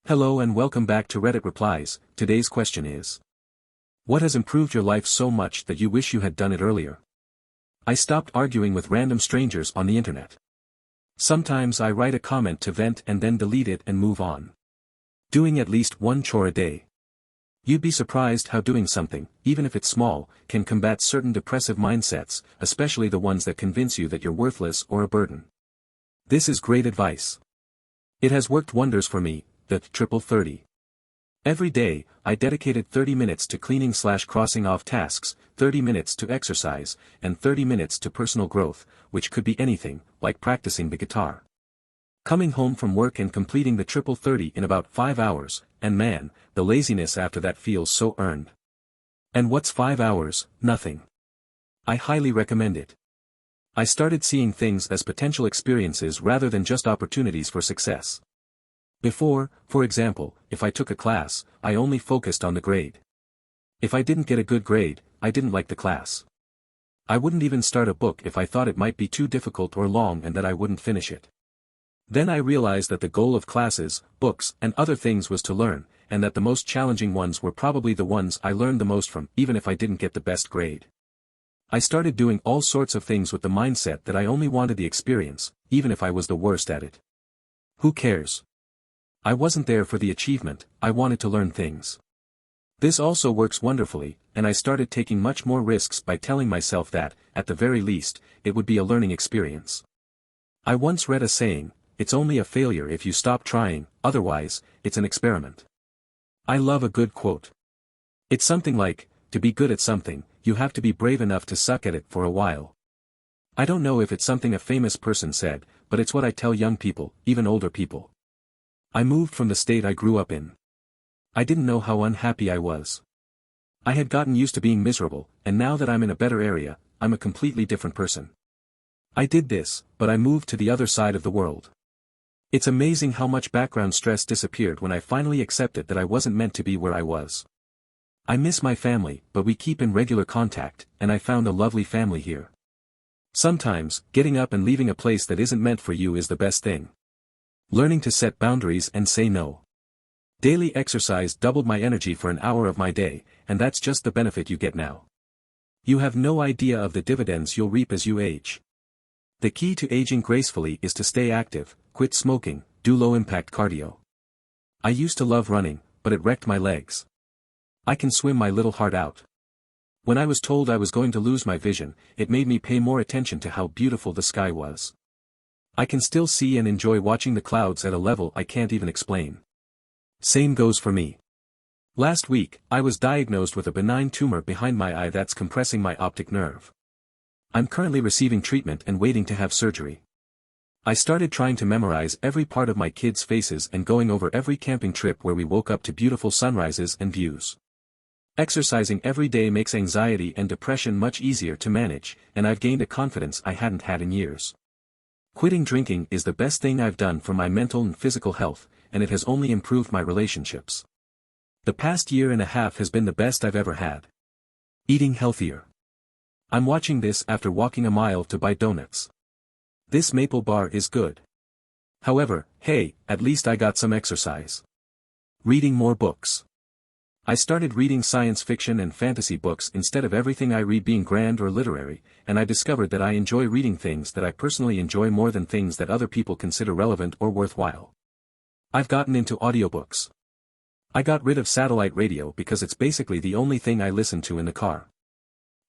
Hello and welcome back to Reddit Replies. Today's question is: what has improved your life so much that you wish you had done it earlier? I stopped arguing with random strangers on the internet. Sometimes I write a comment to vent and then delete it and move on. Doing at least one chore a day. You'd be surprised how doing something, even if it's small, can combat certain depressive mindsets, especially the ones that convince you that you're worthless or a burden. This is great advice. It has worked wonders for me. The triple 30. Every day, I dedicated 30 minutes to cleaning/crossing off tasks, 30 minutes to exercise, and 30 minutes to personal growth, which could be anything, like practicing the guitar. Coming home from work and completing the triple 30 in about 5 hours, and man, the laziness after that feels so earned. And what's 5 hours? Nothing. I highly recommend it. I started seeing things as potential experiences rather than just opportunities for success. Before, for example, if I took a class, I only focused on the grade. If I didn't get a good grade, I didn't like the class. I wouldn't even start a book if I thought it might be too difficult or long and that I wouldn't finish it. Then I realized that the goal of classes, books, and other things was to learn, and that the most challenging ones were probably the ones I learned the most from, even if I didn't get the best grade. I started doing all sorts of things with the mindset that I only wanted the experience, even if I was the worst at it. Who cares? I wasn't there for the achievement, I wanted to learn things. This also works wonderfully, and I started taking much more risks by telling myself that, at the very least, it would be a learning experience. I once read a saying, "It's only a failure if you stop trying, otherwise, it's an experiment." I love a good quote. It's something like, to be good at something, you have to be brave enough to suck at it for a while. I don't know if it's something a famous person said, but it's what I tell young people, even older people. I moved from the state I grew up in. I didn't know how unhappy I was. I had gotten used to being miserable, and now that I'm in a better area, I'm a completely different person. I did this, but I moved to the other side of the world. It's amazing how much background stress disappeared when I finally accepted that I wasn't meant to be where I was. I miss my family, but we keep in regular contact, and I found a lovely family here. Sometimes, getting up and leaving a place that isn't meant for you is the best thing. Learning to set boundaries and say no. Daily exercise doubled my energy for an hour of my day, and that's just the benefit you get now. You have no idea of the dividends you'll reap as you age. The key to aging gracefully is to stay active, quit smoking, do low-impact cardio. I used to love running, but it wrecked my legs. I can swim my little heart out. When I was told I was going to lose my vision, it made me pay more attention to how beautiful the sky was. I can still see and enjoy watching the clouds at a level I can't even explain. Same goes for me. Last week, I was diagnosed with a benign tumor behind my eye that's compressing my optic nerve. I'm currently receiving treatment and waiting to have surgery. I started trying to memorize every part of my kids' faces and going over every camping trip where we woke up to beautiful sunrises and views. Exercising every day makes anxiety and depression much easier to manage, and I've gained a confidence I hadn't had in years. Quitting drinking is the best thing I've done for my mental and physical health, and it has only improved my relationships. The past year and a half has been the best I've ever had. Eating healthier. I'm watching this after walking a mile to buy donuts. This maple bar is good. However, hey, at least I got some exercise. Reading more books. I started reading science fiction and fantasy books instead of everything I read being grand or literary, and I discovered that I enjoy reading things that I personally enjoy more than things that other people consider relevant or worthwhile. I've gotten into audiobooks. I got rid of satellite radio because it's basically the only thing I listen to in the car.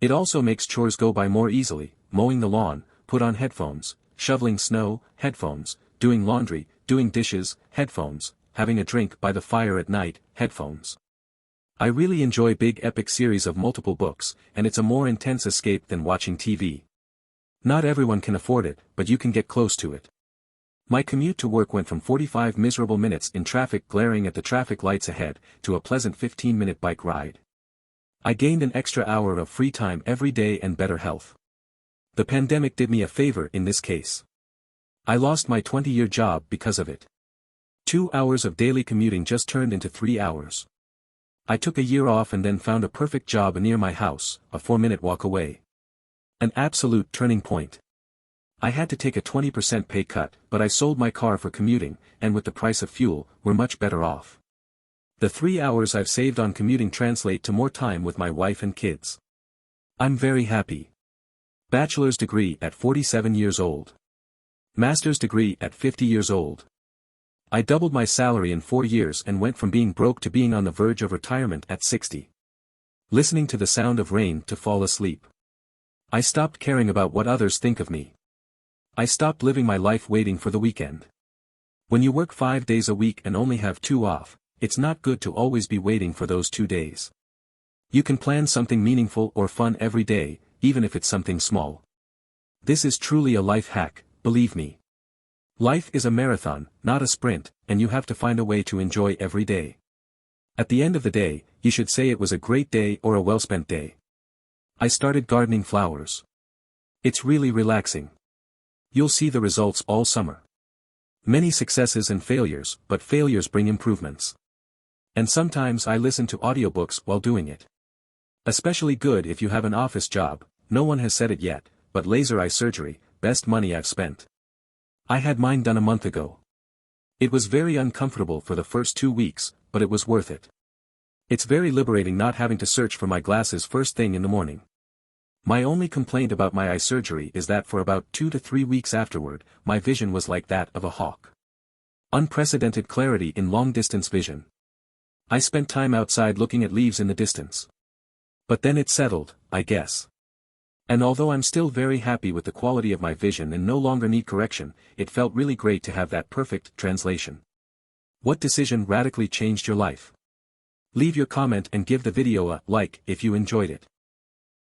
It also makes chores go by more easily, mowing the lawn, put on headphones, shoveling snow, headphones, doing laundry, doing dishes, headphones, having a drink by the fire at night, headphones. I really enjoy big epic series of multiple books, and it's a more intense escape than watching TV. Not everyone can afford it, but you can get close to it. My commute to work went from 45 miserable minutes in traffic glaring at the traffic lights ahead, to a pleasant 15-minute bike ride. I gained an extra hour of free time every day and better health. The pandemic did me a favor in this case. I lost my 20-year job because of it. 2 hours of daily commuting just turned into 3 hours. I took a year off and then found a perfect job near my house, a 4-minute walk away. An absolute turning point. I had to take a 20% pay cut, but I sold my car for commuting, and with the price of fuel, we're much better off. The 3 hours I've saved on commuting translate to more time with my wife and kids. I'm very happy. Bachelor's degree at 47 years old. Master's degree at 50 years old. I doubled my salary in 4 years and went from being broke to being on the verge of retirement at 60. Listening to the sound of rain to fall asleep. I stopped caring about what others think of me. I stopped living my life waiting for the weekend. When you work 5 days a week and only have 2 off, it's not good to always be waiting for those 2 days. You can plan something meaningful or fun every day, even if it's something small. This is truly a life hack, believe me. Life is a marathon, not a sprint, and you have to find a way to enjoy every day. At the end of the day, you should say it was a great day or a well-spent day. I started gardening flowers. It's really relaxing. You'll see the results all summer. Many successes and failures, but failures bring improvements. And sometimes I listen to audiobooks while doing it. Especially good if you have an office job. No one has said it yet, but laser eye surgery, best money I've spent. I had mine done a month ago. It was very uncomfortable for the first 2 weeks, but it was worth it. It's very liberating not having to search for my glasses first thing in the morning. My only complaint about my eye surgery is that for about 2 to 3 weeks afterward, my vision was like that of a hawk. Unprecedented clarity in long-distance vision. I spent time outside looking at leaves in the distance. But then it settled, I guess. And although I'm still very happy with the quality of my vision and no longer need correction, it felt really great to have that perfect translation. What decision radically changed your life? Leave your comment and give the video a like if you enjoyed it.